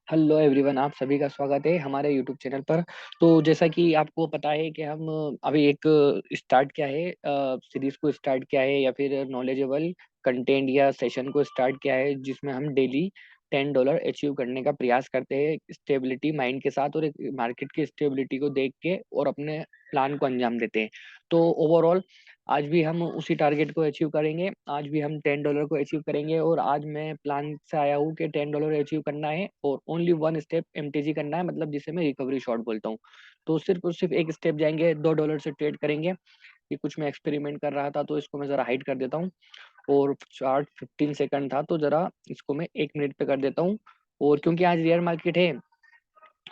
Hello everyone, आप सभी का स्वागत है हमारे यूट्यूब चैनल पर। तो जैसा कि आपको पता है कि हम अभी एक स्टार्ट किया है, सीरीज को स्टार्ट किया है या फिर नॉलेजेबल कंटेंट या सेशन को स्टार्ट किया है, जिसमें हम डेली $10 अचीव करने का प्रयास करते हैं स्टेबिलिटी माइंड के साथ और एक मार्केट की स्टेबिलिटी को देख के और अपने प्लान को अंजाम देते हैं। तो ओवरऑल आज भी हम उसी टारगेट को अचीव करेंगे। आज भी हम $10 को अचीव करेंगे और आज मैं प्लान से आया हूँ कि $10 अचीव करना है और ओनली वन स्टेप एमटीजी करना है, मतलब जिसे मैं रिकवरी शॉट बोलता हूँ। तो सिर्फ और सिर्फ एक स्टेप जाएंगे, $2 से ट्रेड करेंगे। ये कुछ मैं एक्सपेरिमेंट कर रहा था तो इसको मैं जरा हाइड कर देता हूँ और चार्ट 15 सेकंड था तो जरा इसको मैं 1 मिनट पे कर देता हूँ। और क्योंकि आज रियल मार्केट है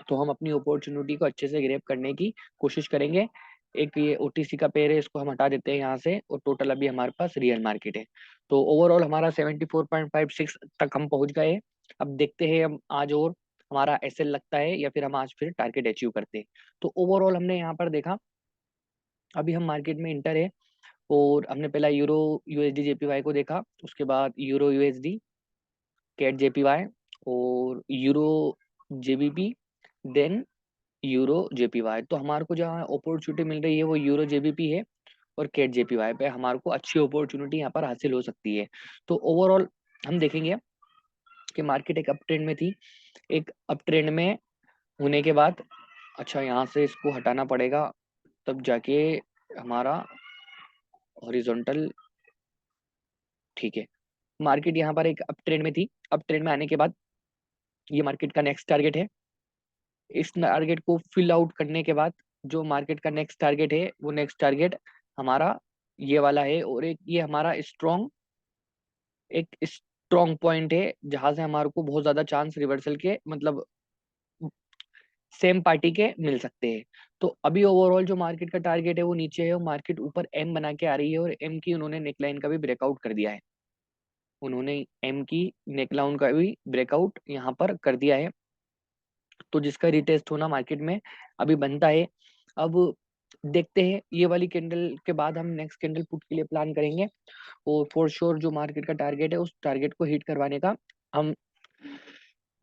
तो हम अपनी अपॉर्चुनिटी को अच्छे से ग्रैब करने की कोशिश करेंगे। एक ये ओटीसी का पेयर है, इसको हम हटा देते हैं यहाँ से और टोटल अभी हमारे पास रियल मार्केट है। तो ओवरऑल हमारा 74.56 तक हम पहुंच गए। अब देखते हैं हम आज और हमारा एसएल लगता है या फिर हम आज फिर टारगेट अचीव करते हैं। तो ओवरऑल हमने यहाँ पर देखा, अभी हम मार्केट में इंटर है और हमने पहला यूरो यूएसडी जेपीवाई को देखा, उसके बाद यूरो यूएसडी, कैट जेपीवाई और euro GBP, then euro JPY. तो हमारे को जहाँ अपॉर्चुनिटी मिल रही है वो यूरो जेबीपी है और कैट जेपीवाई पे हमारे को अच्छी अपॉर्चुनिटी यहाँ पर हासिल हो सकती है। तो ओवरऑल हम देखेंगे कि मार्केट एक अप ट्रेंड में थी। एक अप ट्रेंड में होने के बाद अच्छा यहाँ से इसको हटाना पड़ेगा, तब जाके हमारा हॉरिजॉन्टल ठीक है। मार्केट यहाँ पर एक अप ट्रेंड में थी, अप ट्रेंड में आने के बाद ये मार्केट का नेक्स्ट टारगेट है। इस टारगेट को फिल आउट करने के बाद जो मार्केट का नेक्स्ट टारगेट है वो नेक्स्ट टारगेट हमारा ये वाला है और एक ये हमारा स्ट्रॉन्ग पॉइंट है जहां से हमारे को बहुत ज्यादा चांस रिवर्सल के, मतलब सेम पार्टी के मिल सकते हैं। तो अभी ओवरऑल जो मार्केट का टारगेट है वो नीचे है, मार्केट ऊपर एम बना के आ रही है और एम की उन्होंने नेकलाइन का भी ब्रेकआउट कर दिया है। उन्होंने एम की नेकलाइन का भी ब्रेकआउट यहाँ पर कर दिया है, तो जिसका रिटेस्ट होना मार्केट में अभी बनता है। अब देखते हैं ये वाली कैंडल के बाद हम नेक्स्ट कैंडल पुट के लिए प्लान करेंगे और फॉर श्योर जो मार्केट का टारगेट है उस टारगेट को हिट करवाने का हम,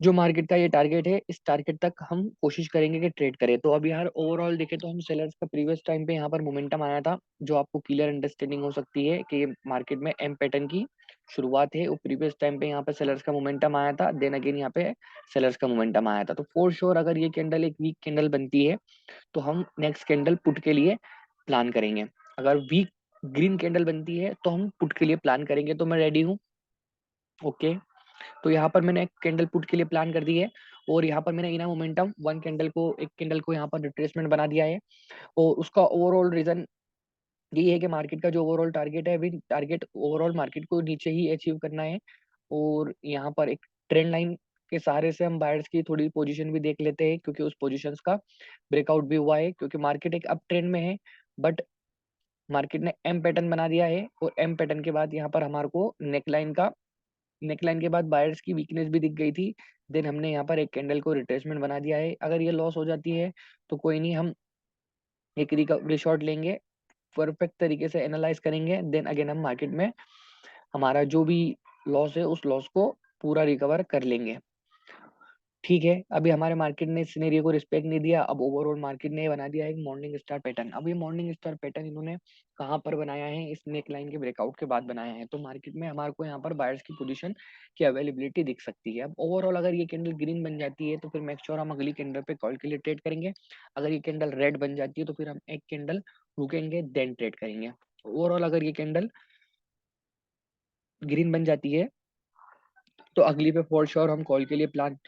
जो मार्केट का ये टारगेट है इस टारगेट तक हम कोशिश करेंगे कि ट्रेड करें। तो अब यार ओवरऑल देखें तो हम सेलर्स का प्रीवियस टाइम पे यहाँ पर मोमेंटम आया था, जो आपको क्लियर अंडरस्टैंडिंग हो सकती है कि ये मार्केट में एम पैटर्न की शुरुआत है। वो प्रीवियस टाइम पे यहाँ पे सेलर्स का मोमेंटम आया था, देन अगेन यहाँ पे सेलर्स का मोमेंटम आया था। तो फॉर श्योर अगर ये कैंडल एक वीक कैंडल बनती है तो हम नेक्स्ट कैंडल पुट के लिए प्लान करेंगे। अगर वीक ग्रीन कैंडल बनती है तो हम पुट के लिए प्लान करेंगे। तो मैं रेडी हूँ। ओके, तो यहाँ पर मैंने एक कैंडल पुट के लिए प्लान कर दी है और यहाँ पर मैंने इना मोमेंटम वन कैंडल को, एक कैंडल को यहाँ पर रिट्रेसमेंट बना दिया है। और उसका ओवरऑल रीजन यही है कि मार्केट का जो ओवरऑल टारगेट है, अभी टारगेट ओवरऑल मार्केट को नीचे ही अचीव करना है। और यहाँ पर एक ट्रेंड लाइन के सहारे से हम बायर्स की थोड़ी पोजीशन भी देख लेते हैं, क्योंकि उस पोजीशंस का ब्रेकआउट भी हुआ है, क्योंकि मार्केट एक अप ट्रेंड में है बट मार्केट ने एम पैटर्न बना दिया है और एम पैटर्न के बाद यहाँ पर हमारे को नेकलाइन के बाद बायर्स की वीकनेस भी दिख गई थी। देन हमने यहाँ पर एक कैंडल को रिट्रेसमेंट बना दिया है। अगर ये लॉस हो जाती है तो कोई नहीं, हम एक रिकवरी शॉट लेंगे, परफेक्ट तरीके से एनालाइज करेंगे, देन अगेन हम मार्केट में हमारा जो भी लॉस है उस लॉस को पूरा रिकवर कर लेंगे। ठीक है, अभी हमारे मार्केट ने सिनेरियो को रिस्पेक्ट नहीं दिया। अब ओवरऑल मार्केट ने बना दिया है एक मॉर्निंग स्टार पैटर्न। अब ये मॉर्निंग स्टार पैटर्न इन्होंने कहाँ पर बनाया है, इस नेक लाइन के ब्रेकआउट के बाद बनाया है। तो मार्केट में हमारे को यहाँ पर बायर्स की पोजीशन की अवेलेबिलिटी दिख सकती है। अब ओवरऑल अगर ये कैंडल ग्रीन बन जाती है तो फिर मेक श्योर हम अगली कैंडल पे कॉल के लिए ट्रेड करेंगे। अगर ये कैंडल रेड बन जाती है तो फिर हम एक कैंडल रुकेंगे देन ट्रेड करेंगे। ओवरऑल अगर ये कैंडल ग्रीन बन जाती है तो अगली पे फॉर श्योर हम कॉल के लिए प्लान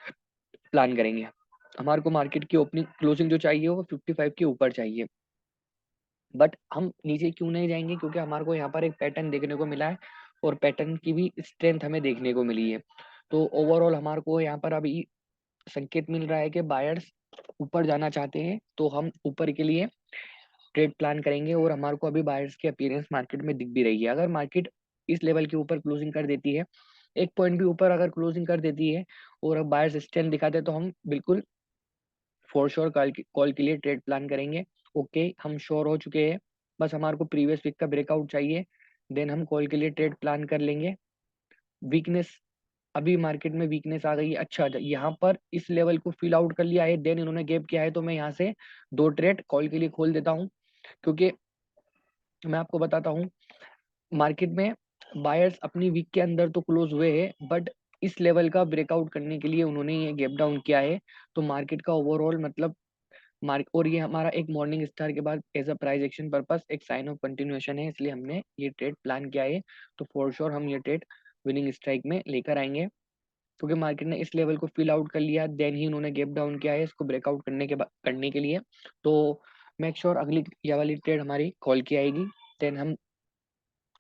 प्लान करेंगे। हमारे को मार्केट की ओपनिंग क्लोजिंग जो चाहिए वो 55 के ऊपर चाहिए, बट हम नीचे क्यों नहीं जाएंगे, क्योंकि हमारे को यहाँ पर एक पैटर्न देखने को मिला है और पैटर्न की भी स्ट्रेंथ हमें देखने को मिली है। तो ओवरऑल हमारे को यहाँ पर अभी संकेत मिल रहा है कि बायर्स ऊपर जाना चाहते हैं, तो हम ऊपर के लिए ट्रेड प्लान करेंगे। और हमारे को अभी बायर्स की अपीयरेंस मार्केट में दिख भी रही है। अगर मार्केट इस लेवल के ऊपर क्लोजिंग कर देती है, एक पॉइंट भी ऊपर अगर क्लोजिंग कर देती है और अब बायर्स स्ट्रेंथ दिखाते हैं, तो हम बिल्कुल फॉर श्योर कॉल के लिए ट्रेड प्लान करेंगे। ओके, हम श्योर हो चुके हैं, बस हमारे को प्रीवियस वीक का ब्रेकआउट चाहिए, देन हम कॉल के लिए ट्रेड प्लान कर लेंगे। वीकनेस अभी मार्केट में वीकनेस आ गई है। अच्छा, यहाँ पर इस लेवल को फिल आउट कर लिया है, देन इन्होंने गैप किया है, तो मैं यहाँ से 2 ट्रेड कॉल के लिए खोल देता हूँ। क्योंकि मैं आपको बताता हूँ, मार्केट में बायर्स अपनी वीक के अंदर तो क्लोज हुए हैं, बट इस लेवल का ब्रेकआउट करने के लिए उन्होंने ये गैप डाउन किया है। तो मार्केट का ओवरऑल मतलब मार्क, और ये हमारा एक मॉर्निंग स्टार के बाद as a price action purpose एक साइन ऑफ कंटिन्यूएशन है, इसलिए हमने ये ट्रेड प्लान किया है। तो फॉर श्योर हम ये ट्रेड विनिंग स्ट्राइक में लेकर आएंगे, क्योंकि मार्केट ने इस लेवल को फिल आउट कर लिया, देन ही उन्होंने गैप डाउन किया है इसको ब्रेकआउट करने के लिए। तो मेक श्योर अगली ये वाली ट्रेड हमारी कॉल की आएगी, देन हम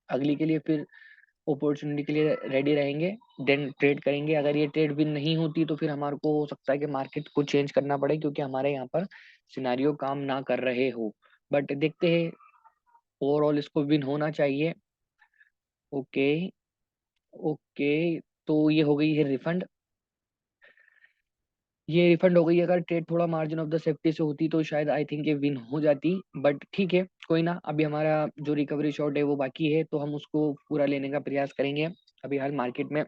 अगली के लिए फिर अपॉर्चुनिटी के लिए रेडी रहेंगे, देन ट्रेड करेंगे। अगर ये ट्रेड विन नहीं होती तो फिर हमारे को हो सकता है कि मार्केट को चेंज करना पड़े, क्योंकि हमारे यहाँ पर सिनारियो काम ना कर रहे हो। बट देखते हैं, ओवरऑल इसको विन होना चाहिए। ओके। ओके, तो ये हो गई है रिफंड। ये रिफंड हो गई। अगर ट्रेड थोड़ा मार्जिन ऑफ द सेफ्टी से होती तो शायद आई थिंक ये विन हो जाती, बट ठीक है, कोई ना। अभी हमारा जो रिकवरी शॉट है वो बाकी है, तो हम उसको पूरा लेने का प्रयास करेंगे। अभी हाल मार्केट में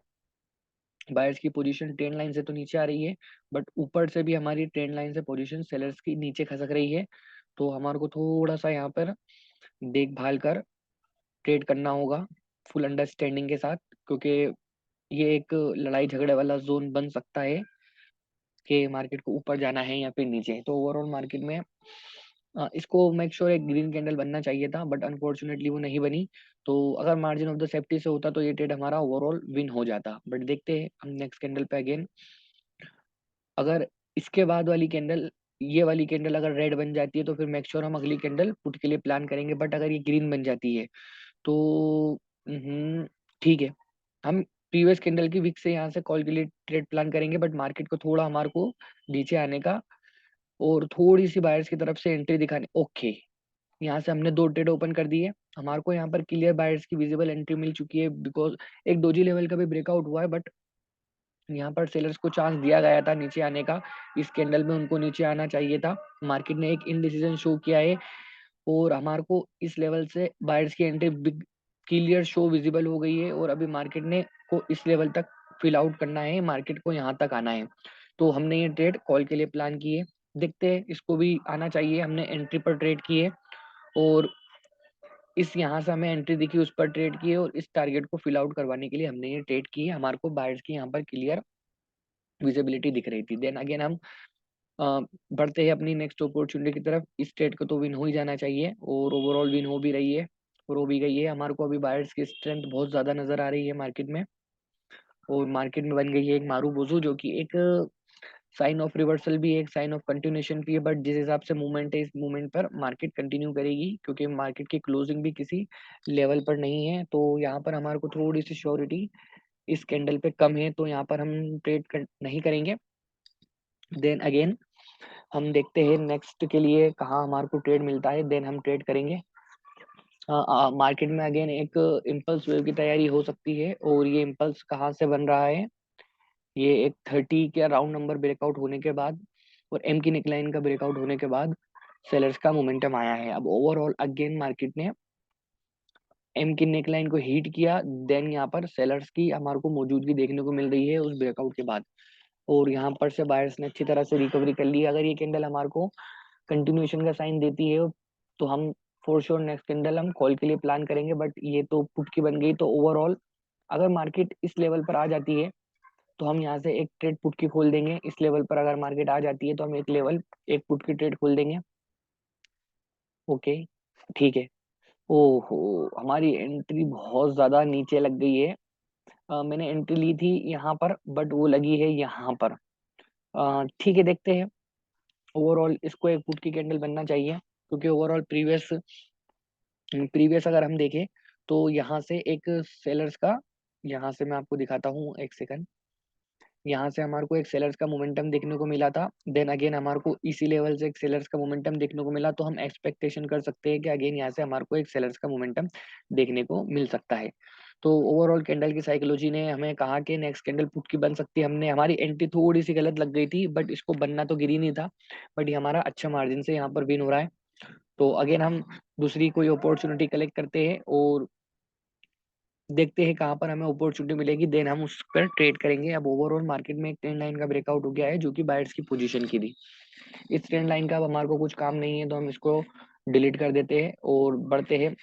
बायर्स की पोजीशन ट्रेंड लाइन से तो नीचे आ रही है, बट ऊपर से भी हमारी ट्रेंड लाइन से पोजीशन सेलर्स की नीचे खसक रही है। तो हमारे को थोड़ा सा यहाँ पर देखभाल कर ट्रेड करना होगा, फुल अंडरस्टैंडिंग के साथ, क्योंकि ये एक लड़ाई झगड़े वाला जोन बन सकता है कि मार्केट को ऊपर जाना है या फिर नीचे। तो ओवरऑल मार्केट में इसको मेक श्योर एक ग्रीन कैंडल बनना चाहिए था, बट अनफॉर्चुनेटली वो नहीं बनी। तो अगर मार्जिन ऑफ द सेफ्टी से होता तो ये ट्रेड हमारा ओवरऑल विन हो जाता, बट देखते हैं हम नेक्स्ट कैंडल पे अगेन। अगर इसके बाद वाली कैंडल, ये वाली कैंडल अगर रेड बन जाती है तो फिर मेक श्योर हम अगली कैंडल पुट के लिए प्लान करेंगे, बट अगर ये ग्रीन बन जाती है तो ठीक है, हम प्रीवियस कैंडल की विक से यहाँ से कॉल के लिए ट्रेड प्लान करेंगे, बट मार्केट को थोड़ा हमारे को नीचे आने का और थोड़ी सी बायर्स की तरफ से एंट्री दिखाने। ओके, यहाँ से हमने 2 ट्रेड ओपन कर दिए, हमारे को यहाँ पर क्लियर बायर्स की विजिबल एंट्री मिल चुकी है, बिकॉज एक डोजी लेवल का भी ब्रेकआउट हुआ है, बट यहाँ पर सेलर्स को चांस दिया गया था नीचे आने का। इस कैंडल में उनको नीचे आना चाहिए था। मार्केट ने एक इनडिसीजन शो किया है, और हमारे को इस लेवल से बायर्स की entry big clear show visible हो गई है, और अभी मार्केट ने को इस लेवल तक फिल आउट करना है, मार्केट को यहाँ तक आना है। तो हमने ये ट्रेड कॉल के लिए प्लान की है, देखते हैं इसको भी आना चाहिए। हमने एंट्री पर ट्रेड की है, और इस यहाँ से हमें एंट्री दिखी उस पर ट्रेड की है, और इस टारगेट को फिल आउट करवाने के लिए हमने ये ट्रेड की है। हमारे को बायर्स की यहाँ पर क्लियर विजिबिलिटी दिख रही थी। देन अगेन हम बढ़ते हैं अपनी नेक्स्ट अपॉर्चुनिटी की तरफ। इस ट्रेड को तो विन हो ही जाना चाहिए, और ओवरऑल विन हो भी रही है और हो भी गई है। हमारे को अभी बायर्स की स्ट्रेंथ बहुत ज्यादा नजर आ रही है मार्केट में, और मार्केट में बन गई है एक मारू बोझू, जो कि एक साइन ऑफ रिवर्सल भी है, एक साइन ऑफ कंटिन्यूएशन भी है। बट जिस हिसाब से मूवमेंट है, इस मूवमेंट पर मार्केट कंटिन्यू करेगी, क्योंकि मार्केट की क्लोजिंग भी किसी लेवल पर नहीं है। तो यहाँ पर हमारे को थोड़ी सी श्योरिटी इस कैंडल पे कम है, तो यहाँ पर हम नहीं करेंगे। देन अगेन हम देखते हैं नेक्स्ट के लिए कहाँ हमारे को ट्रेड मिलता है, देन हम ट्रेड करेंगे। मार्केट में अगेन एक इम्पल्स वेव की तैयारी हो सकती है, और ये इम्पल्स कहाँ से बन रहा है, ये एक 30 के राउंड नंबर ब्रेकआउट होने के बाद और एम की नेकलाइन का ब्रेकआउट होने के बाद सेलर्स का मोमेंटम आया है। अब ओवरऑल अगेन मार्केट ने एम की नेकलाइन को हीट किया, देन यहाँ पर सेलर्स की हमारे को मौजूदगी देखने को मिल रही है उस ब्रेकआउट के बाद, और यहाँ पर से बायर्स ने अच्छी तरह से रिकवरी कर ली है। अगर ये कैंडल हमारे को कंटिन्यूएशन का साइन देती है तो हम फॉर श्योर नेक्स्ट कैंडल हम कॉल के लिए प्लान करेंगे, बट ये तो पुट की बन गई। तो ओवरऑल अगर मार्केट इस लेवल पर आ जाती है तो हम यहाँ से एक ट्रेड पुट की खोल देंगे। इस लेवल पर अगर मार्केट आ जाती है तो हम एक पुट की ट्रेड खोल देंगे। ओके, ठीक है। ओहो, हमारी एंट्री बहुत ज्यादा नीचे लग गई है। मैंने एंट्री ली थी यहाँ पर, बट वो लगी है यहाँ पर। ठीक है, देखते हैं। ओवरऑल इसको एक पुट की कैंडल बनना चाहिए, क्योंकि ओवरऑल प्रीवियस प्रीवियस अगर हम देखें तो यहाँ से एक सेलर्स का, यहाँ से मैं आपको दिखाता हूँ एक सेकंड। यहाँ से हमारे को एक सेलर्स का मोमेंटम देखने को मिला था, देन अगेन हमारे को इसी लेवल से एक सेलर्स का मोमेंटम देखने को मिला। तो हम एक्सपेक्टेशन कर सकते हैं कि अगेन यहाँ से हमारे को एक सेलर्स का मोमेंटम देखने को मिल सकता है। तो ओवरऑल कैंडल की साइकोलॉजी ने हमें कहा कि नेक्स्ट कैंडल पुट की बन सकती है। हमने हमारी एंट्री थोड़ी सी गलत लग गई थी, बट इसको बनना तो गिरी नहीं था, बट ये हमारा अच्छा मार्जिन से यहाँ पर विन हो रहा है। तो अगेन हम दूसरी कोई अपॉर्चुनिटी कलेक्ट करते हैं, और देखते हैं कहाँ पर हमें अपॉर्चुनिटी मिलेगी, देन हम उस पर ट्रेड करेंगे। अब ओवरऑल मार्केट में एक ट्रेंड लाइन का ब्रेकआउट हो गया है जो कि बायर्स की पोजीशन की थी। इस ट्रेंड लाइन का अब हमारे को कुछ काम नहीं है, तो हम इसको डिलीट कर देते हैं और बढ़ते हैं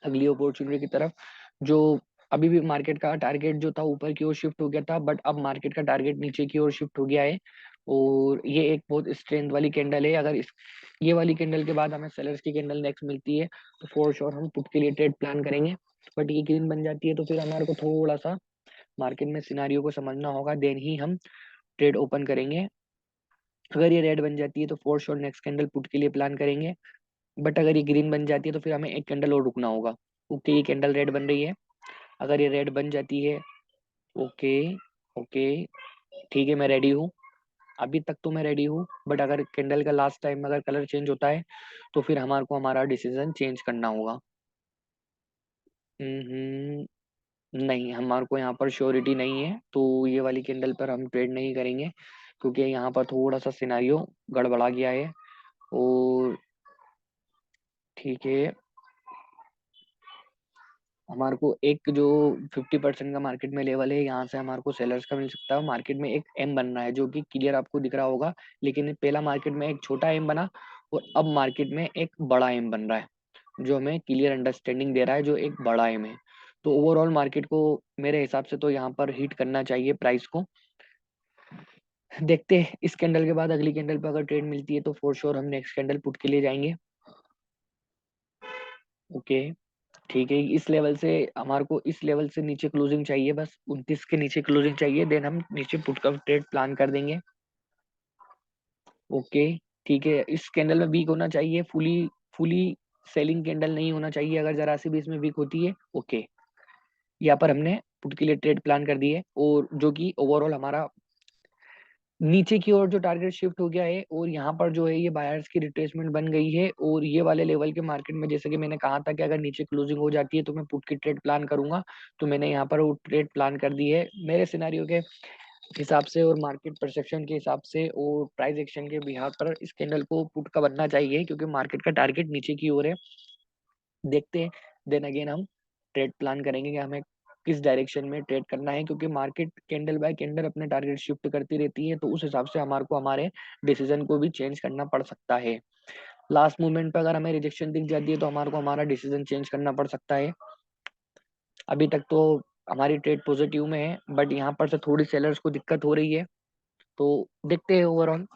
अगली अपॉर्चुनिटी की तरफ। जो अभी भी मार्केट का टारगेट जो था ऊपर की ओर शिफ्ट हो गया था, बट अब मार्केट का टारगेट नीचे की ओर शिफ्ट हो गया है। और ये एक बहुत स्ट्रेंथ वाली कैंडल है। अगर इस ये वाली कैंडल के बाद हमें सेलर्स की कैंडल नेक्स्ट मिलती है तो फॉर श्योर हम पुट के लिए ट्रेड प्लान करेंगे। बट ये ग्रीन बन जाती है तो फिर हमारे को थोड़ा सा मार्केट में सिनारियो को समझना होगा, देन ही हम ट्रेड ओपन करेंगे। अगर ये रेड बन जाती है तो for sure next candle put के लिए प्लान करेंगे। बट अगर ये ग्रीन बन जाती है तो फिर हमें एक कैंडल और रुकना होगा। ओके, ये कैंडल रेड बन रही है। अगर ये रेड बन जाती है, ओके, ओके, ठीक है, मैं रेडी हूँ। अभी तक तो मैं रेडी हूँ, बट अगर कैंडल का लास्ट टाइम अगर कलर चेंज होता है तो फिर हमारे को हमारा डिसीजन चेंज करना होगा। नहीं, हमारे को यहाँ पर श्योरिटी नहीं है, तो ये वाली कैंडल पर हम ट्रेड नहीं करेंगे क्योंकि यहाँ पर थोड़ा सा सिनारियो गड़बड़ा गया है। और ठीक है, हमारे को एक जो 50% का मार्केट में लेवल है, यहाँ से हमारे को सेलर्स का मिल सकता है। मार्केट में एक एम बन रहा है जो कि क्लियर आपको दिख रहा होगा, लेकिन पहला मार्केट में एक छोटा एम बना और अब मार्केट में एक बड़ा एम बन रहा है जो हमें क्लियर अंडरस्टैंडिंग दे रहा है, जो एक बड़ा एम है। तो ओवरऑल मार्केट को मेरे हिसाब से तो यहाँ पर हिट करना चाहिए प्राइस को। देखते हैं इस कैंडल के बाद अगली कैंडल पर अगर ट्रेड मिलती है तो फॉर श्योर हम नेक्स्ट कैंडल पुट के लिए जाएंगे। ओके, ठीक है, इस लेवल से हमारे को इस लेवल से नीचे क्लोजिंग चाहिए, बस 29 के नीचे क्लोजिंग चाहिए, देन हम नीचे पुट का ट्रेड प्लान कर देंगे। ओके, ठीक है, इस कैंडल में वीक होना चाहिए, फुली फुली सेलिंग कैंडल नहीं होना चाहिए। अगर जरा सी भी इसमें वीक होती है, ओके, यहाँ पर हमने पुट के लिए ट्रेड प्लान कर दिए और जो कि ओवरऑल हमारा नीचे की ओर जो टारगेट शिफ्ट हो गया है। और यहाँ पर जो है ये बायर्स की रिट्रेसमेंट बन गई है और ये वाले लेवल के मार्केट में जैसे कि मैंने कहा था कि अगर नीचे क्लोजिंग हो जाती है तो मैं पुट की ट्रेड प्लान करूंगा। तो मैंने यहाँ पर वो ट्रेड प्लान कर दी है मेरे सिनारियो के हिसाब से और मार्केट परसेप्शन के हिसाब से और प्राइस एक्शन के बिहार पर इस कैंडल को पुट का बनना चाहिए क्योंकि मार्केट का टारगेट नीचे की ओर है। देखते हैं, देन अगेन हम ट्रेड प्लान करेंगे कि हमें किस डायरेक्शन में ट्रेड करना है, क्योंकि मार्केट कैंडल बाय कैंडल अपने टारगेट शिफ्ट करती रहती है, तो उस हिसाब से हमारे को हमारे डिसीजन को भी चेंज करना पड़ सकता है। लास्ट मोमेंट पे अगर हमें रिजेक्शन दिख जाती है तो हमारे को हमारा डिसीजन चेंज करना पड़ सकता है। अभी तक तो हमारी ट्रेड पॉजिटिव में है, बट यहाँ पर से थोड़ी सेलर्स को दिक्कत हो रही है। तो देखते हैं ओवरऑल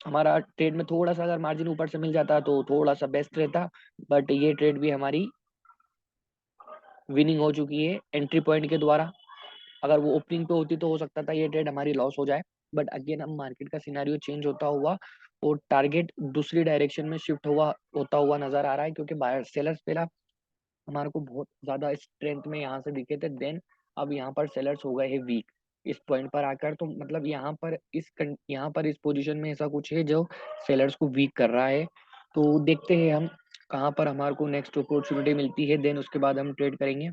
हमारा ट्रेड में थोड़ा सा अगर मार्जिन ऊपर से मिल जाता तो थोड़ा सा बेस्ट रहता। बट ये ट्रेड भी हमारी विनिंग हो चुकी है एंट्री पॉइंट के द्वारा। अगर वो ओपनिंग पे होती तो हो सकता था ये ट्रेड हमारी लॉस हो जाए। बट अगेन हम मार्केट का सिनेरियो चेंज होता हुआ और टारगेट दूसरी डायरेक्शन में शिफ्ट हुआ होता हुआ नजर आ रहा है, क्योंकि बायर सेलर्स पहला हमारे को बहुत ज्यादा स्ट्रेंथ में यहाँ से दिखे थे, देन अब यहाँ पर सेलर्स हो गए हैं वीक इस पॉइंट पर आकर। तो मतलब यहाँ पर इस पोजीशन में ऐसा कुछ है जो सेलर्स को वीक कर रहा है। तो देखते हैं हम कहाँ पर हमारे को नेक्स्ट अपॉर्चुनिटी मिलती है, देन उसके बाद हम ट्रेड करेंगे।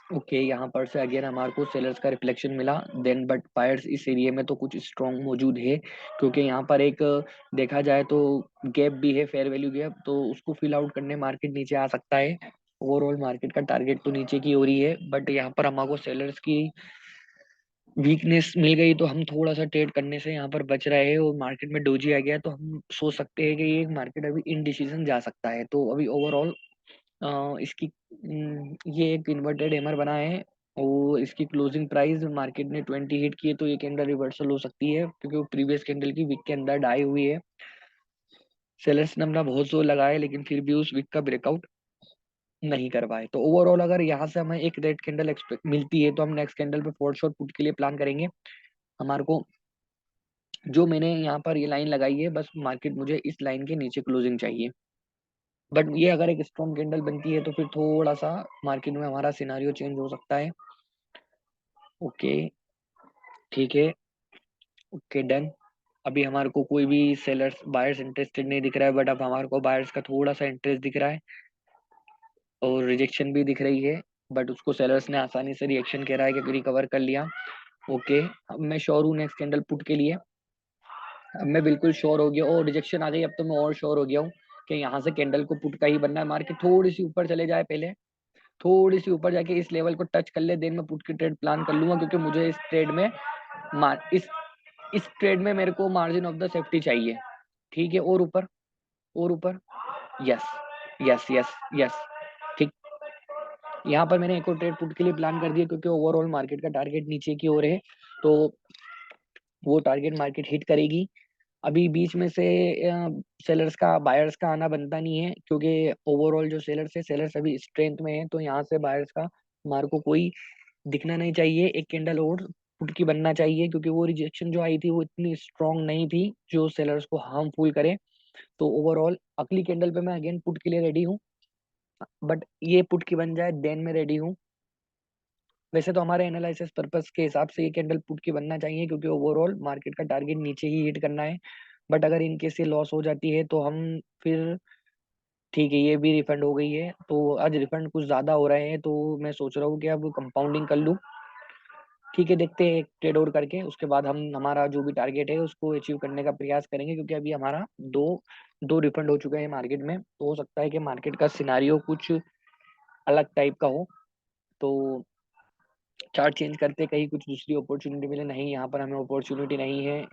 ओके, यहाँ पर से अगेन हमारे को सेलर्स का रिफ्लेक्शन मिला, देन बट बायर्स इस एरिया में तो कुछ स्ट्रॉन्ग मौजूद है, क्योंकि यहाँ पर एक देखा जाए तो गैप भी है, फेयर वैल्यू गैप, तो उसको फिल आउट करने मार्केट नीचे आ सकता है। ओवरऑल मार्केट का टारगेट तो नीचे की हो रही है, बट यहाँ पर हमारे को सेलर्स की वीकनेस मिल गई तो हम थोड़ा सा ट्रेड करने से यहाँ पर बच रहे हैं। और मार्केट में डोजी आ गया तो हम सोच सकते हैं कि ये मार्केट अभी इनडिसीजन जा सकता है। तो अभी ओवरऑल इसकी ये एक इन्वर्टेड हैमर बना है और इसकी क्लोजिंग प्राइस मार्केट ने 20 हिट की है, तो ये कैंडल रिवर्सल हो सकती है क्योंकि वो प्रीवियस कैंडल की वीक के अंदर डाई हुई है। सेलर्स ने अपना बहुत जोर लगाया लेकिन फिर भी उस वीक का ब्रेकआउट नहीं कर पाए। तो ओवरऑल अगर यहाँ से हमें एक रेड कैंडल एक्सपेक्ट मिलती है तो हम नेक्स्ट कैंडल पे फोर शॉट पुट के लिए प्लान करेंगे। हमारे को जो मैंने यहाँ पर ये लाइन लगाई है, बस मार्केट मुझे इस लाइन के नीचे क्लोजिंग चाहिए। बट ये अगर एक स्ट्रॉन्ग कैंडल बनती है तो फिर थोड़ा सा मार्केट में हमारा सिनारियो चेंज हो सकता है। ओके, ठीक है, ओके, डन। अभी हमारे को कोई भी सेलर्स बायर्स इंटरेस्टेड नहीं दिख रहा है, बट अब हमारे को बायर्स का थोड़ा सा इंटरेस्ट दिख रहा है और रिजेक्शन भी दिख रही है, बट उसको सेलर्स ने आसानी से रिएक्शन कह रहा है कि रिकवर कर लिया। ओके, अब मैं श्योर हूँ नेक्स्ट कैंडल पुट के लिए। अब मैं बिल्कुल श्योर हो गया और रिजेक्शन आ गई, अब तो मैं और श्योर हो गया हूँ। कि यहाँ से कैंडल को पुट का ही बनना है, मार्केट थोड़ी सी ऊपर चले जाए, पहले थोड़ी सी ऊपर जाके इस लेवल को टच कर ले, देन मैं पुट की ट्रेड प्लान कर लूंगा, क्योंकि मुझे इस ट्रेड में इस ट्रेड में मेरे को मार्जिन ऑफ द सेफ्टी चाहिए। ठीक है, और ऊपर, और ऊपर, यस यस यस यस, ठीक। यहाँ पर मैंने एक और ट्रेड पुट के लिए प्लान कर दिया, क्योंकि ओवरऑल मार्केट का टारगेट नीचे की ओर है, तो वो टारगेट मार्केट हिट करेगी। अभी बीच में से सेलर्स का बायर्स का आना बनता नहीं है, क्योंकि ओवरऑल जो सेलर्स है, सेलर्स अभी स्ट्रेंथ में है, तो यहाँ से बायर्स का मार को कोई दिखना नहीं चाहिए। एक कैंडल और पुट की बनना चाहिए, क्योंकि वो रिजेक्शन जो आई थी वो इतनी स्ट्रांग नहीं थी जो सेलर्स को हार्मफुल करे। तो ओवरऑल अगली कैंडल पे मैं अगेन पुट के लिए रेडी हूँ, बट ये पुट की बन जाए देन मैं रेडी हूँ। वैसे तो हमारे एनालिसिस पर्पस के हिसाब से ये कैंडल पुट की बनना चाहिए, क्योंकि ओवरऑल मार्केट का टारगेट नीचे ही हिट करना है। बट अगर इनकेस ये लॉस हो जाती है तो हम फिर, ठीक है, ये भी रिफंड हो गई है, तो आज रिफंड कुछ ज्यादा हो रहे हैं, तो मैं सोच रहा हूँ कि अब कंपाउंडिंग कर लूँ। ठीक है, देखते हैं एक ट्रेड और करके, उसके बाद हम हमारा जो भी टारगेट है उसको अचीव करने का प्रयास करेंगे, क्योंकि अभी हमारा दो दो रिफंड हो चुके हैं मार्केट में, तो हो सकता है कि मार्केट का सिनारियो कुछ अलग टाइप का हो। तो चार्ट चेंज करते कहीं कुछ दूसरी अपॉर्चुनिटी मिले, नहीं यहाँ पर हमें अपॉर्चुनिटी नहीं है।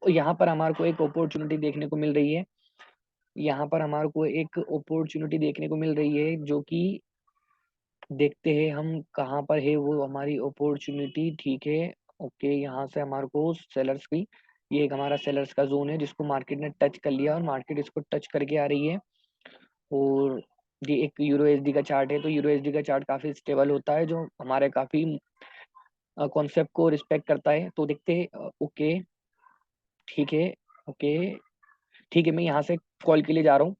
यहाँ पर हमारे को एक अपॉर्चुनिटी देखने को मिल रही है, यहाँ पर हमारे को एक अपॉर्चुनिटी देखने को मिल रही है, जो कि देखते हैं हम कहाँ पर है वो हमारी अपॉर्चुनिटी। ठीक है, ओके, यहाँ से हमारे को सेलर्स की, ये एक हमारा सेलर्स का जोन है जिसको मार्केट ने टच कर लिया, और मार्केट इसको टच करके आ रही है। और ये एक यूरो एसडी का चार्ट है, तो यूरो एसडी का चार्ट काफी स्टेबल होता है, जो हमारे काफी कॉन्सेप्ट को रिस्पेक्ट करता है। तो देखते हैं, ओके, ठीक है, ओके, ठीक है, मैं यहाँ से कॉल के लिए जा रहा हूँ।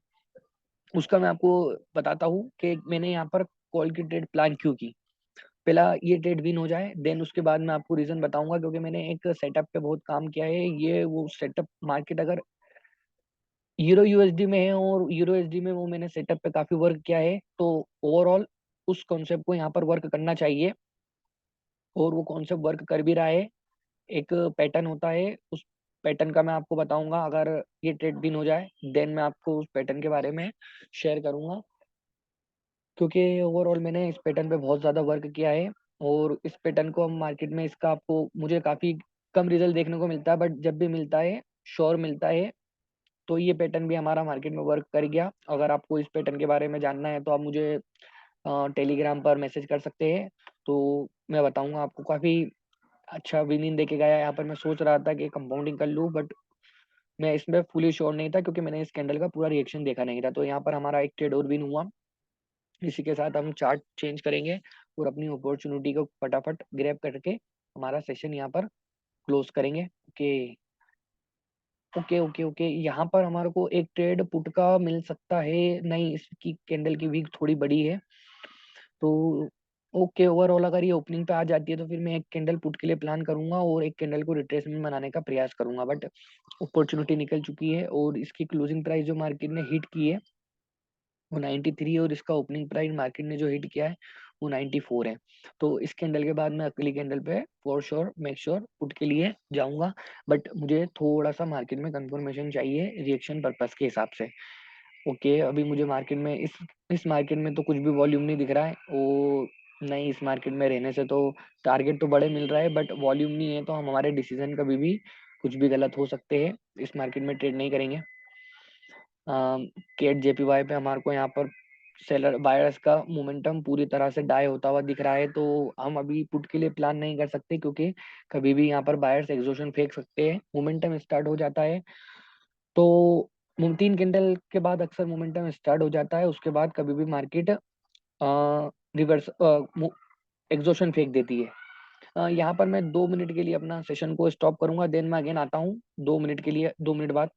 उसका मैं आपको बताता हूँ कि मैंने यहाँ पर कॉल की ट्रेड प्लान क्यों की। पहला ये ट्रेड विन हो जाए, देन उसके बाद मैं आपको रीजन बताऊंगा, क्योंकि मैंने एक सेटअप पे बहुत काम किया है। ये वो सेटअप, मार्केट अगर यूरो यूएसडी में है और यूरो एसडी में, वो मैंने सेटअप पे काफी वर्क किया है, तो ओवरऑल उस कॉन्सेप्ट को यहाँ पर वर्क करना चाहिए, और वो कॉन्सेप्ट वर्क कर भी रहा है। एक पैटर्न होता है, उस पैटर्न का मैं आपको बताऊंगा, अगर ये ट्रेड विन हो जाए देन मैं आपको उस पैटर्न के बारे में शेयर करूंगा, क्योंकि ओवरऑल मैंने इस पैटर्न पे बहुत ज़्यादा वर्क किया है। और इस पैटर्न को हम मार्केट में, इसका आपको, मुझे काफ़ी कम रिजल्ट देखने को मिलता है, बट जब भी मिलता है, श्योर मिलता है। तो ये पैटर्न भी हमारा मार्केट में वर्क कर गया। अगर आपको इस पैटर्न के बारे में जानना है तो आप मुझे टेलीग्राम पर मैसेज कर सकते हैं, तो मैं बताऊंगा आपको। काफ़ी अच्छा विनिंग देके गया यहाँ पर। मैं सोच रहा था कि कंपाउंडिंग कर लूँ, बट मैं इसमें फुली श्योर नहीं था, क्योंकि मैंने इस कैंडल का पूरा रिएक्शन देखा नहीं था। तो यहाँ पर हमारा एक ट्रेड और विन हुआ। इसी के साथ हम चार्ट चेंज करेंगे और अपनी अपॉर्चुनिटी को फटाफट ग्रैब करके हमारा सेशन यहाँ पर क्लोज करेंगे। ओके, ओके, ओके, ओके, यहाँ पर हमारे को एक ट्रेड पुट का मिल सकता है, नहीं, इसकी कैंडल की वीक थोड़ी बड़ी है, तो ओके, ओवरऑल अगर ये ओपनिंग पे आ जाती है तो फिर मैं एक कैंडल पुट के लिए प्लान करूंगा और एक कैंडल को रिट्रेसमेंट बनाने का प्रयास करूंगा। बट अपॉर्चुनिटी निकल चुकी है, और इसकी क्लोजिंग प्राइस जो मार्केट ने हिट की है वो 93 है, और इसका ओपनिंग प्राइस मार्केट ने जो हिट किया है वो 94 है। तो इस कैंडल के बाद मैं अगली कैंडल पे for sure make sure put के लिए जाऊंगा, बट मुझे थोड़ा सा मार्केट में कंफर्मेशन चाहिए रिएक्शन पर्पस के हिसाब से। ओके, अभी मुझे मार्केट में, इस मार्केट में तो कुछ भी वॉल्यूम नहीं दिख रहा है, वो नहीं, इस मार्केट में रहने से तो टारगेट तो बड़े मिल रहा है, बट वॉल्यूम नहीं है, तो हम हमारे डिसीजन कभी भी कुछ भी गलत हो सकते हैं। इस मार्केट में ट्रेड नहीं करेंगे। केट जेपीवाई पे हमारे को यहाँ पर सेलर बायर्स का मोमेंटम पूरी तरह से डाई होता हुआ दिख रहा है, तो हम अभी पुट के लिए प्लान नहीं कर सकते, क्योंकि कभी भी यहाँ पर बायर्स एग्जॉशन फेंक सकते हैं। मोमेंटम स्टार्ट हो जाता है तो 3 कैंडल के बाद अक्सर मोमेंटम स्टार्ट हो जाता है, उसके बाद कभी भी मार्केट रिवर्स एग्जॉशन फेंक देती है। यहाँ पर मैं 2 मिनट के लिए अपना सेशन को स्टॉप करूंगा, देन मैं अगेन आता हूँ 2 मिनट के लिए, 2 मिनट बाद।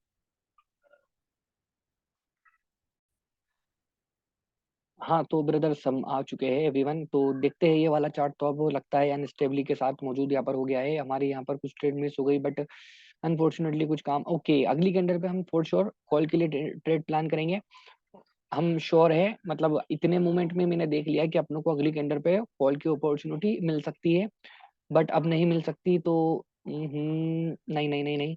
हाँ, तो ब्रदर्स हम आ चुके हैं एवरीवन, तो देखते हैं ये वाला चार्ट, तो अब लगता है अनस्टेबिलिटी के साथ मौजूद यहाँ पर हो गया है। हमारे यहाँ पर कुछ ट्रेड मिस हो गई, बट अनफॉर्चुनेटली कुछ काम, ओके, अगली कैंडल पे हम फॉर श्योर कॉल के लिए ट्रेड प्लान करेंगे। हम श्योर है, मतलब इतने मूवमेंट में मैंने देख लिया कि अपनों को अगली कैंडल पे कॉल की अपॉर्चुनिटी मिल सकती है, बट अब नहीं मिल सकती, तो नहीं, नहीं, नहीं, नहीं, नहीं,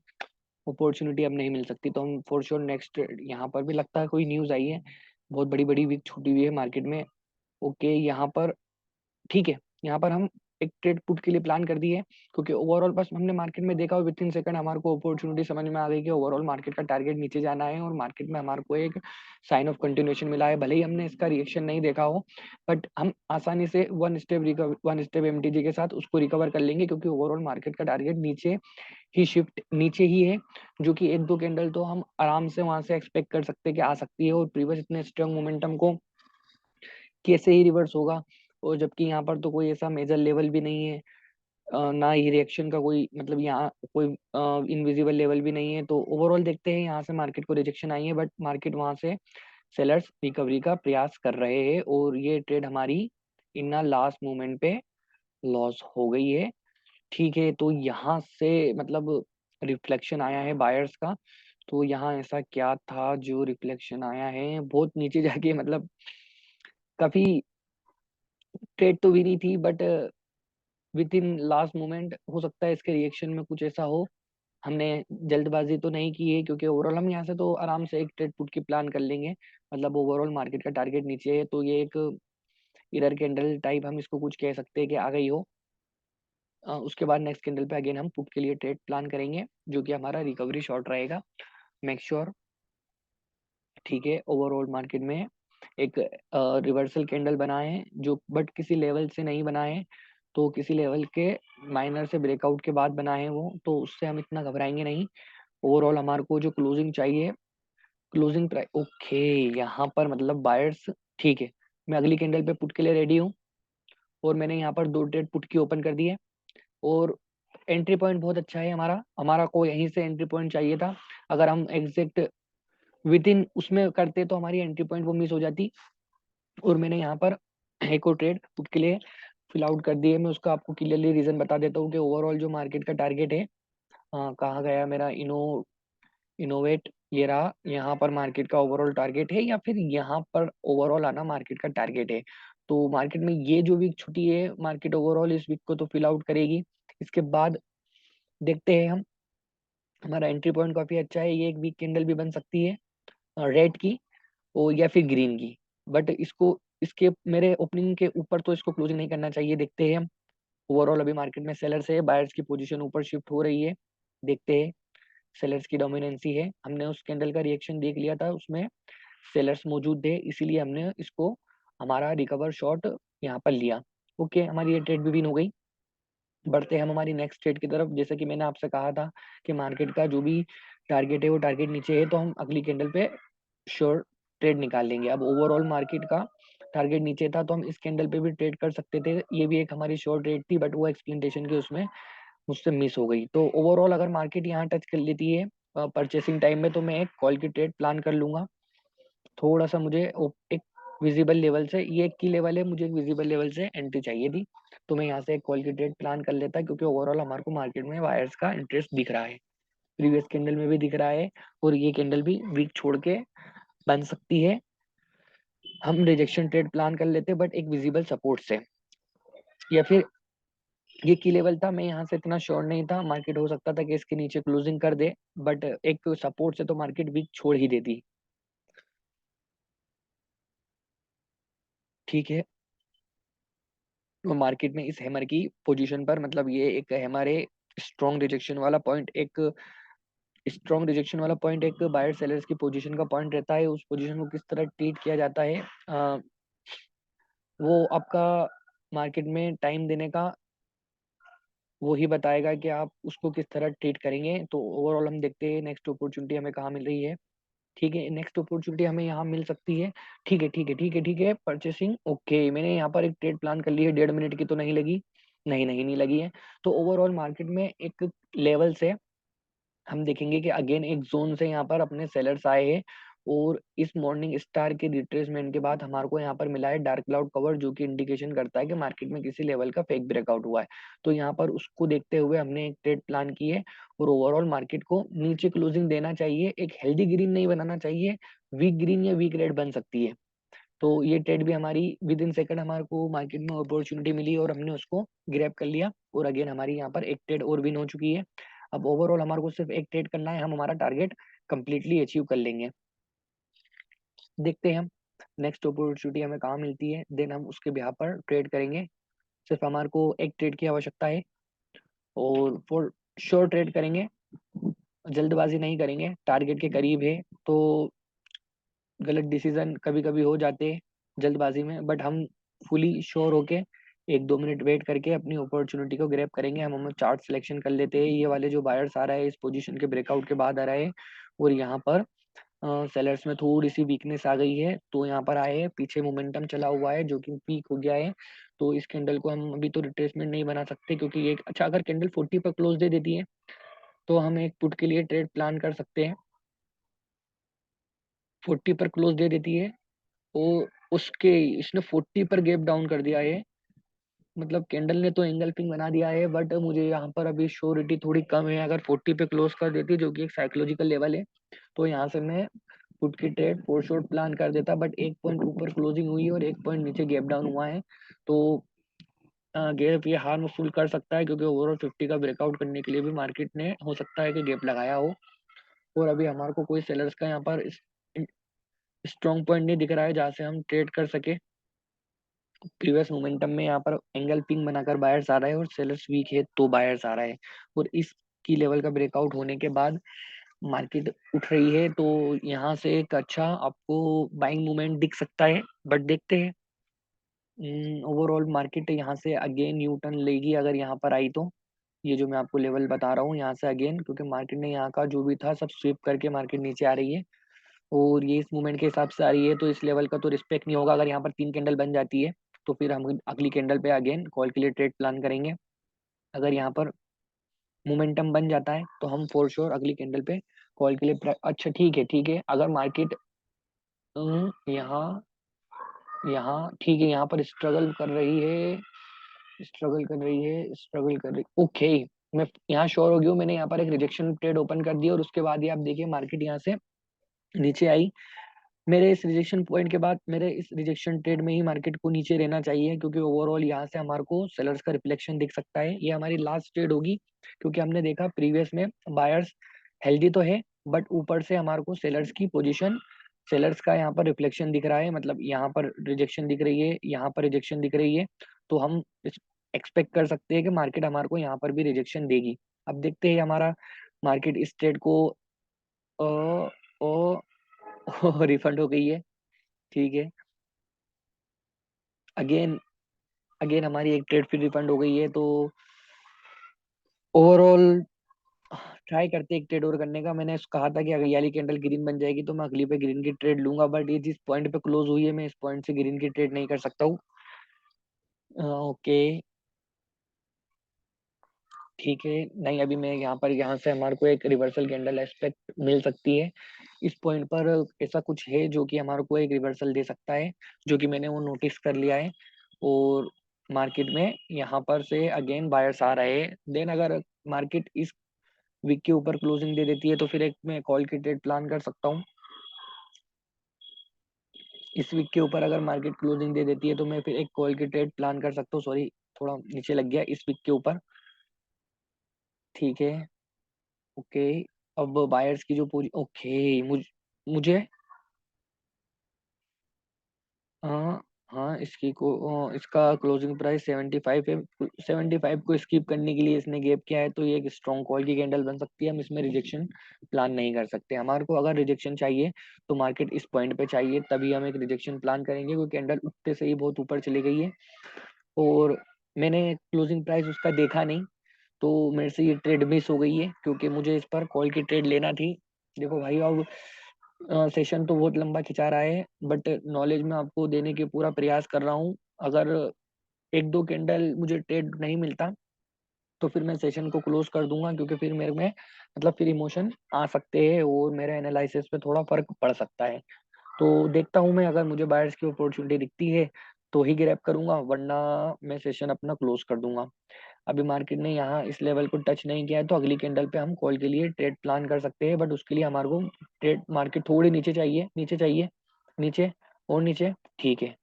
अपॉर्चुनिटी अब नहीं मिल सकती, तो हम फॉर श्योर नेक्स्ट यहाँ पर भी लगता है कोई न्यूज़ आई है, बहुत बड़ी बड़ी वीक छूटी हुई है मार्केट में। ओके, यहाँ पर ठीक है, यहाँ पर हम एक ट्रेड पुट के लिए प्लान कर दी है, क्योंकि ओवरऑल बस हमने मार्केट में देखा और विद इन सेकंड हमारे को अपॉर्चुनिटी समझ में आ गई कि ओवरऑल मार्केट का टारगेट नीचे जाना है, और मार्केट में हमारे को एक साइन ऑफ कंटिन्यूएशन मिला है। भले ही हमने इसका रिएक्शन नहीं देखा हो, बट हम आसानी से वन स्टेप एमटीजी के साथ उसको रिकवर कर लेंगे, क्योंकि ओवरऑल मार्केट का टारगेट नीचे ही है, जो कि एक दो कैंडल तो हम आराम से वहां से एक्सपेक्ट कर सकते हैं कि आ सकती है, और प्रीवियस इतने स्ट्रॉन्ग मोमेंटम को कैसे ही रिवर्स होगा। और जबकि यहाँ पर तो कोई ऐसा मेजर लेवल भी नहीं है, ना ही रिएक्शन का कोई मतलब यहाँ कोई इनविजिबल लेवल भी नहीं है। तो ओवरऑल देखते हैं, यहाँ से मार्केट को रिजेक्शन आई है, बट मार्केट वहां से सेलर्स रिकवरी का प्रयास कर रहे हैं, और ये ट्रेड हमारी इन लास्ट मोमेंट पे लॉस हो गई है। ठीक है, तो यहाँ से मतलब रिफ्लेक्शन आया है बायर्स का। तो यहाँ ऐसा क्या था जो रिफ्लेक्शन आया है, बहुत नीचे जाके मतलब काफी ट्रेड तो भी नहीं थी, but with in last moment हो सकता है इसके रिएक्शन में कुछ ऐसा हो। हमने जल्दबाजी तो नहीं की है, क्योंकि ओवरऑल हम यहाँ से तो आराम से एक ट्रेड पुट की प्लान कर लेंगे। मतलब ओवरऑल मार्केट का टारगेट नीचे है, तो ये एक इरर कैंडल टाइप हम इसको कुछ कह सकते हैं कि आ गई हो। उसके बाद नेक्स्ट कैंडल पे अगेन हम पुट के लिए ट्रेड प्लान करेंगे, जो कि हमारा रिकवरी शॉर्ट रहेगा। मेक श्योर, ठीक है, ओवरऑल मार्केट में एक रिवर्सल कैंडल बना है, जो बट किसी लेवल से नहीं बना है, तो किसी लेवल के माइनर से ब्रेकआउट के बाद बना है वो, तो उससे हम इतना घबराएंगे नहीं। ओवरऑल हमारे को जो क्लोजिंग चाहिए, क्लोजिंग प्राइस ओके, यहाँ पर मतलब बायर्स, ठीक है, मैं अगली कैंडल पे पुट के लिए रेडी हूँ, और मैंने यहाँ पर दो ट्रेड पुट की ओपन कर दी है। और एंट्री पॉइंट बहुत अच्छा है हमारा, हमारा को यहीं से एंट्री पॉइंट चाहिए था। अगर हम एग्जैक्ट विद इन उसमें करते तो हमारी एंट्री पॉइंट वो मिस हो जाती। और मैंने यहाँ पर एक और ट्रेड पुट के लिए फिल आउट कर दी है। मैं उसका आपको क्लियरली रीजन बता देता हूँ कि ओवरऑल जो मार्केट का टारगेट है, कहाँ गया मेरा इनोवेट, ये रहा, यहाँ पर मार्केट का ओवरऑल टारगेट है, या फिर यहाँ पर ओवरऑल आना मार्केट का टारगेट है। तो मार्केट में ये जो वीक छुट्टी है, मार्केट ओवरऑल इस वीक को तो फिल आउट करेगी। इसके बाद देखते हैं हम, हमारा एंट्री पॉइंट काफी अच्छा है, ये एक वीक कैंडल भी बन सकती है रेड की, और या फिर ग्रीन की। बट इसको इसके मेरे ओपनिंग के ऊपर तो इसको क्लोजिंग नहीं करना चाहिए। देखते हैं हम, ओवरऑल अभी मार्केट में सेलर्स है, बायर्स की पोजीशन ऊपर शिफ्ट हो रही है। देखते हैं, सेलर्स की डोमिनेंसी है, हमने उस कैंडल का रिएक्शन देख लिया था, उसमें सेलर्स मौजूद थे, इसीलिए हमने इसको हमारा रिकवर शॉट यहाँ पर लिया। ओके, हमारी ये ट्रेड भी विन हो गई। बढ़ते हैं हम हमारी नेक्स्ट ट्रेड की तरफ। जैसे कि मैंने आपसे कहा था कि मार्केट का जो भी टारगेट है वो टारगेट नीचे है, तो हम अगली कैंडल पे श्योर ट्रेड निकाल लेंगे। अब ओवरऑल मार्केट का टारगेट नीचे था, तो हम इस कैंडल पे भी ट्रेड कर सकते थे, ये भी एक हमारी श्योर ट्रेड थी, बट वो एक्सप्लेनेशन की उसमें मुझसे मिस हो गई। तो ओवरऑल अगर मार्केट यहाँ टच कर लेती है परचेसिंग टाइम में, तो मैं एक कॉल की ट्रेड प्लान कर लूंगा। थोड़ा सा मुझे एक विजिबल लेवल से, ये एक की लेवल है, मुझे एक विजिबल लेवल से एंट्री चाहिए थी, तो मैं यहाँ से एक कॉल की ट्रेड प्लान कर लेता, क्योंकि ओवरऑल हमारे को मार्केट में वायर्स का इंटरेस्ट दिख रहा है, प्रीवियस कैंडल में भी दिख रहा है, और ये कैंडल भी वीक छोड़ के बन सकती है। हम रिजेक्शन ट्रेड प्लान कर लेते, बट एक विजिबल सपोर्ट से, या फिर ये की लेवल था, मैं यहाँ से इतना श्योर नहीं था, मार्केट हो सकता था कि इसके नीचे क्लोजिंग कर दे, बट एक सपोर्ट से तो मार्केट वीक छोड़ ही देती। ठीक है, तो मार्केट में इस हैमर की पोजीशन पर, मतलब ये एक हैमर है, स्ट्रॉन्ग रिजेक्शन वाला पॉइंट, एक स्ट्रॉन्ग रिजेक्शन वाला पॉइंट एक बायर सेलर्स की पोजीशन का पॉइंट रहता है। उस पोजीशन को किस तरह ट्रीट किया जाता है, वो आपका मार्केट में टाइम देने का वो ही बताएगा कि आप उसको किस तरह ट्रीट करेंगे। तो ओवरऑल हम देखते हैं नेक्स्ट अपॉर्चुनिटी हमें कहाँ मिल रही है। ठीक है, नेक्स्ट अपॉर्चुनिटी हमें यहाँ मिल सकती है। ठीक है, ठीक है, ठीक है, ठीक है, परचेसिंग ओके, मैंने यहाँ पर एक ट्रेड प्लान कर ली है, 1.5 मिनट की तो नहीं लगी, नहीं नहीं नहीं लगी है। तो ओवरऑल मार्केट में एक लेवल से हम देखेंगे कि अगेन एक जोन से यहाँ पर अपने सेलर्स आए हैं, और इस मॉर्निंग स्टार के रिट्रेसमेंट के बाद हमारे को यहाँ पर मिला है डार्क क्लाउड कवर, जो कि इंडिकेशन करता है कि मार्केट में किसी लेवल का फेक ब्रेकआउट हुआ है। तो यहाँ पर उसको देखते हुए हमने एक ट्रेड प्लान की है, और ओवरऑल मार्केट को नीचे क्लोजिंग देना चाहिए, एक हेल्दी ग्रीन नहीं बनाना चाहिए, वीक ग्रीन या वीक रेड बन सकती है। तो ये ट्रेड भी हमारी विद इन सेकंड हमारे को मार्केट में अपॉर्चुनिटी मिली, और हमने उसको ग्रैब कर लिया, और अगेन हमारी यहाँ पर एक ट्रेड और विन हो चुकी है। अब ओवरऑल हमारे को सिर्फ एक ट्रेड करना है, हम हमारा टारगेट कंप्लीटली अचीव कर लेंगे। देखते हैं हम नेक्स्ट अपॉर्चुनिटी हमें कहाँ मिलती है, देन हम उसके बिहाफ पर ट्रेड करेंगे। सिर्फ हमारे को एक ट्रेड की आवश्यकता है और फॉर श्योर ट्रेड करेंगे, जल्दबाजी नहीं करेंगे। टारगेट के करीब है तो गलत डिसीजन कभी कभी हो जाते हैं जल्दबाजी में, बट हम फुली श्योर होके 1-2 मिनट वेट करके अपनी अपॉर्चुनिटी को ग्रैब करेंगे। हम चार्ट सिलेक्शन कर लेते हैं। ये वाले जो बायर्स आ रहा है इस पोजीशन के ब्रेकआउट के बाद आ रहा है, और यहाँ पर सेलर्स में थोड़ी सी वीकनेस आ गई है तो यहाँ पर आए हैं। पीछे मोमेंटम चला हुआ है जो कि पीक हो गया है, तो इस कैंडल को हम अभी तो रिट्रेसमेंट नहीं बना सकते, क्योंकि एक अच्छा अगर कैंडल 40 पर क्लोज दे देती है तो हम एक पुट के लिए ट्रेड प्लान कर सकते हैं। 40 पर क्लोज दे देती है और उसके इसने 40 पर गैप डाउन कर दिया है, मतलब कैंडल ने तो एंगल्फिंग बना दिया है, बट मुझे यहाँ पर अभी श्योरिटी थोड़ी कम है। अगर 40 पे क्लोज कर देती जो कि एक साइकोलॉजिकल लेवल है, तो यहाँ से मैं पुट की ट्रेड फोर शॉर्ट प्लान कर देता, बट 1 पॉइंट ऊपर क्लोजिंग हुई है और 1 पॉइंट नीचे गैप डाउन हुआ है, तो गैप ये हार्मफुल कर सकता है, क्योंकि ओवरऑल 50 का ब्रेकआउट करने के लिए भी मार्केट ने हो सकता है कि गैप लगाया हो। और अभी हमारे को कोई सेलर्स का यहाँ पर स्ट्रॉन्ग पॉइंट नहीं दिख रहा है जहाँ से हम ट्रेड कर सके। प्रीवियस मोमेंटम में यहाँ पर एंगल पिंग बनाकर बायर्स आ रहा है और सेलर्स वीक है तो बायर्स आ रहा है, और इस की लेवल का ब्रेकआउट होने के बाद मार्केट उठ रही है, तो यहाँ से एक अच्छा आपको बाइंग मूवमेंट दिख सकता है, बट देखते हैं। ओवरऑल मार्केट यहाँ से अगेन यू टर्न लेगी अगर यहाँ पर आई तो। ये जो मैं आपको लेवल बता रहा हूँ यहाँ से अगेन, क्योंकि मार्केट ने यहाँ का जो भी था सब स्विप करके मार्केट नीचे आ रही है, और ये इस मूवमेंट के हिसाब से आ रही है, तो इस लेवल का तो रिस्पेक्ट नहीं होगा। अगर यहाँ पर 3 कैंडल बन जाती है तो फिर हम अगली कैंडल पे अगेन कॉल के लिए ट्रेड प्लान करेंगे। अगर यहाँ पर मोमेंटम बन जाता है तो हम फॉर श्योर अगली कैंडल पे कॉल के लिए अच्छा ठीक है, ठीक है। अगर मार्केट यहाँ यहाँ ठीक है, यहाँ पर स्ट्रगल कर रही है, स्ट्रगल कर रही है, स्ट्रगल कर रही, ओके। मैं यहाँ श्योर हो गया हूँ, मैंने यहाँ पर एक रिजेक्शन ट्रेड ओपन कर दिया और उसके बाद ही आप देखिए मार्केट यहाँ से नीचे आई। मेरे इस रिजेक्शन पॉइंट के बाद मेरे इस रिजेक्शन ट्रेड में ही मार्केट को नीचे रहना चाहिए, क्योंकि ओवरऑल यहाँ से हमारे को सेलर्स का रिफ्लेक्शन दिख सकता है। ये हमारी लास्ट ट्रेड होगी, क्योंकि हमने देखा प्रीवियस में बायर्स हेल्दी तो है, बट ऊपर से हमारे को सेलर्स की पोजीशन, सेलर्स का यहाँ पर रिफ्लेक्शन दिख रहा है, मतलब यहाँ पर रिजेक्शन दिख रही है, यहाँ पर रिजेक्शन दिख रही है, तो हम एक्सपेक्ट कर सकते हैं कि मार्केट हमारे को यहाँ पर भी रिजेक्शन देगी। अब देखते हैं हमारा मार्केट इस ट्रेड को रिफंड हो गई है, ठीक है। अगेन अगेन हमारी एक ट्रेड फिर रिफंड हो गई है, तो ओवरऑल ट्राई करते एक ट्रेड और करने का। मैंने कहा था कि अगर ये वाली कैंडल ग्रीन बन जाएगी तो मैं अगली पे ग्रीन की ट्रेड लूंगा, बट ये जिस पॉइंट पे क्लोज हुई है मैं इस पॉइंट से ग्रीन की ट्रेड नहीं कर सकता हूँ। ओके, ठीक है। नहीं, अभी मैं यहाँ पर, यहाँ से हमारे को एक रिवर्सल कैंडल एस्पेक्ट मिल सकती है। इस पॉइंट पर ऐसा कुछ है जो कि हमारे को एक रिवर्सल दे सकता है, जो कि मैंने वो नोटिस कर लिया है, और मार्केट में यहाँ पर से अगेन बायर्स आ रहे हैं। देन अगर मार्केट इस वीक के ऊपर क्लोजिंग दे देती है तो फिर एक मैं कॉल की ट्रेड प्लान कर सकता हूँ। इस वीक के ऊपर अगर मार्केट क्लोजिंग दे देती है तो मैं फिर एक कॉल की ट्रेड प्लान कर सकता हूँ। सॉरी, थोड़ा नीचे लग गया, इस वीक के ऊपर, ठीक है। ओके, अब बायर्स की जो पूरी, ओके, मुझे हाँ, हाँ, इसकी को इसका क्लोजिंग प्राइस 75 है। 75 को स्किप करने के लिए इसने गैप किया है, तो ये एक स्ट्रॉन्ग कॉल की कैंडल बन सकती है। हम इसमें रिजेक्शन प्लान नहीं कर सकते। हमारे को अगर रिजेक्शन चाहिए तो मार्केट इस पॉइंट पे चाहिए, तभी हम एक रिजेक्शन प्लान करेंगे, क्योंकि कैंडल उठते से ही बहुत ऊपर चली गई है और मैंने क्लोजिंग प्राइस उसका देखा नहीं, तो मेरे से ये ट्रेड मिस हो गई है, क्योंकि मुझे इस पर कॉल की ट्रेड लेना थी। देखो भाई, अब सेशन तो बहुत लंबा खिंचा रहा है, बट नॉलेज में आपको देने के पूरा प्रयास कर रहा हूँ। अगर 1-2 कैंडल मुझे ट्रेड नहीं मिलता तो फिर मैं सेशन को क्लोज कर दूंगा, क्योंकि फिर मेरे में मतलब फिर इमोशन आ सकते हैं और मेरे एनालिसिस पे थोड़ा फर्क पड़ सकता है। तो देखता हूँ मैं, अगर मुझे बायर्स की अपॉर्चुनिटी दिखती है तो ही ग्रैब करूंगा, वरना मैं सेशन अपना क्लोज कर दूंगा। अभी मार्केट ने यहाँ इस लेवल को टच नहीं किया है, तो अगली कैंडल पे हम कॉल के लिए ट्रेड प्लान कर सकते हैं, बट उसके लिए हमारे को ट्रेड मार्केट थोड़ी नीचे चाहिए, नीचे चाहिए, नीचे और नीचे, ठीक है।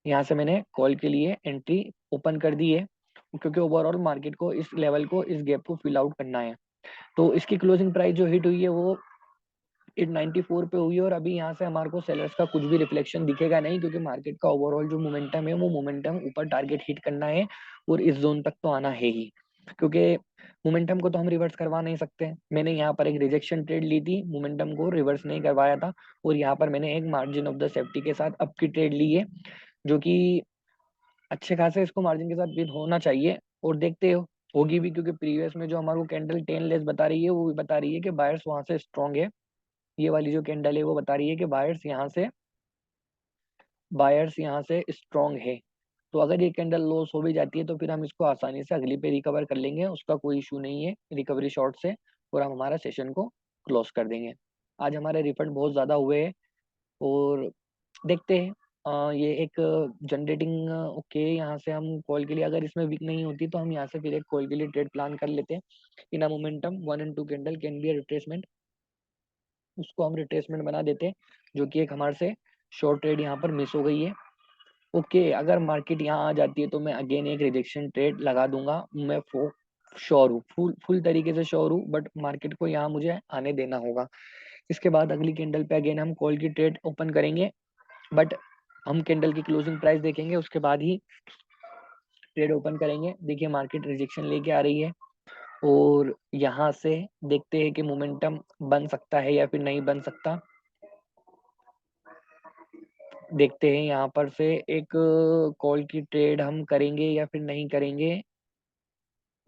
यहाँ से मैंने कॉल के लिए एंट्री ओपन कर दी है, क्योंकि ओवरऑल मार्केट को इस लेवल को, इस गैप को फिल आउट करना है। तो इसकी क्लोजिंग प्राइस जो हिट हुई है वो 894 पे हुई है, और अभी यहाँ से हमारे को सेलर्स का कुछ भी रिफ्लेक्शन दिखेगा नहीं, क्योंकि मार्केट का ओवरऑल जो मोमेंटम है वो मोमेंटम ऊपर टारगेट हिट करना है और इस जोन तक तो आना है ही, क्योंकि मोमेंटम को तो हम रिवर्स करवा नहीं सकते। मैंने यहाँ पर एक रिजेक्शन ट्रेड ली थी, मोमेंटम को रिवर्स नहीं करवाया था, और यहाँ पर मैंने एक मार्जिन ऑफ द सेफ्टी के साथ अप की ट्रेड ली है, जो कि अच्छे खासे इसको मार्जिन के साथ विद होना चाहिए, और देखते हो होगी भी, क्योंकि प्रीवियस में जो हमारे को कैंडल 10 लेस बता रही है वो भी बता रही है कि बायर्स वहां से स्ट्रांग है। ये वाली जो कैंडल है वो बता रही है कि बायर्स यहाँ से स्ट्रांग है। तो अगर ये कैंडल लॉस हो भी जाती है तो फिर हम इसको आसानी से अगली पे रिकवर कर लेंगे, उसका कोई इशू नहीं है रिकवरी शॉर्ट से, और हम हमारा सेशन को क्लोज कर देंगे। आज हमारे रिफंड बहुत ज़्यादा हुए हैं, और देखते हैं। ये एक जनरेटिंग ओके, यहाँ से हम कॉल के लिए, अगर इसमें वीक नहीं होती तो हम यहाँ से फिर एक कॉल के लिए ट्रेड प्लान कर लेते हैं। In a momentum 1 and 2 candle can be a retracement, उसको हम रिट्रेसमेंट बना देते हैं, जो कि एक हमारे से शॉर्ट ट्रेड यहाँ पर मिस हो गई है। ओके, अगर मार्केट यहाँ आ जाती है तो मैं अगेन एक रिजेक्शन ट्रेड लगा दूंगा, मैं श्योर हूँ, फुल फुल तरीके से श्योर हूँ, बट मार्केट को यहाँ मुझे आने देना होगा। इसके बाद अगली कैंडल पे अगेन हम कॉल की ट्रेड ओपन करेंगे, बट हम कैंडल की क्लोजिंग प्राइस देखेंगे, उसके बाद ही ट्रेड ओपन करेंगे। देखिए मार्केट रिजेक्शन लेके आ रही है, और यहाँ से देखते हैं कि मोमेंटम बन सकता है या फिर नहीं बन सकता। देखते हैं यहाँ पर से एक कॉल की ट्रेड हम करेंगे या फिर नहीं करेंगे।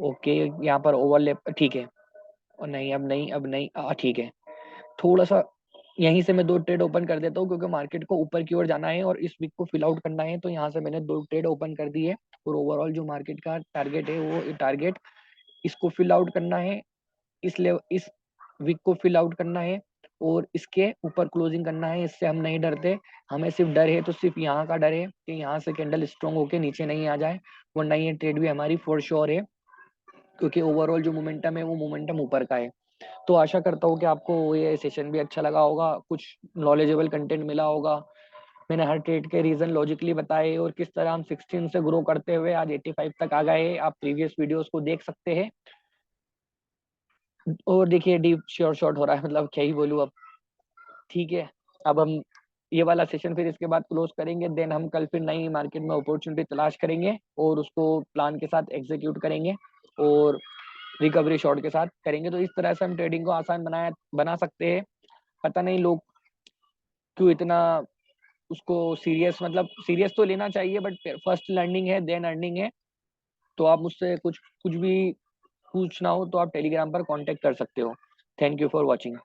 ओके, यहाँ पर ओवरलैप ठीक है, और नहीं अब नहीं ठीक है। थोड़ा सा यहीं से मैं 2 ट्रेड ओपन कर देता हूँ, क्योंकि मार्केट को ऊपर की ओर जाना है और इस वीक को फिल आउट करना है, तो यहाँ से मैंने 2 ट्रेड ओपन कर दी है, और ओवरऑल जो मार्केट का टारगेट है वो टारगेट इसको फिल आउट करना है, इस वीक को फिल आउट करना है, और इसके ऊपर क्लोजिंग करना है। इससे हम नहीं डरते, हमें सिर्फ डर है तो सिर्फ यहाँ का डर है कि यहाँ से कैंडल स्ट्रॉन्ग होके नीचे नहीं आ जाए, वरना ये ट्रेड भी हमारी फॉर श्योर है, क्योंकि ओवरऑल जो मोमेंटम है वो मोमेंटम ऊपर का है। तो आशा करता हूँ कि आपको ये सेशन भी अच्छा लगा होगा, कुछ नॉलेजेबल कंटेंट मिला होगा। मैंने हर ट्रेड के रीजन लॉजिकली बताए, और किस तरह हम 16 से ग्रो करते हुए आज 85 तक आ गए। आप प्रीवियस वीडियोस को देख सकते हैं। और देखिए डीप श्योर शॉर्ट हो रहा है, मतलब क्या ही बोलूँ अब। ठीक है, अब हम ये वाला सेशन फिर इसके बाद क्लोज करेंगे, देन हम कल फिर नई मार्केट में अपॉर्चुनिटी तलाश करेंगे, और उसको प्लान के साथ एग्जीक्यूट करेंगे, और रिकवरी शॉर्ट के साथ करेंगे। तो इस तरह से हम ट्रेडिंग को आसान बना सकते हैं। पता नहीं लोग क्यों इतना उसको सीरियस, मतलब सीरियस तो लेना चाहिए, बट फर्स्ट लर्निंग है देन अर्निंग है। तो आप मुझसे कुछ कुछ भी पूछना हो तो आप टेलीग्राम पर कांटेक्ट कर सकते हो। Thank you for watching.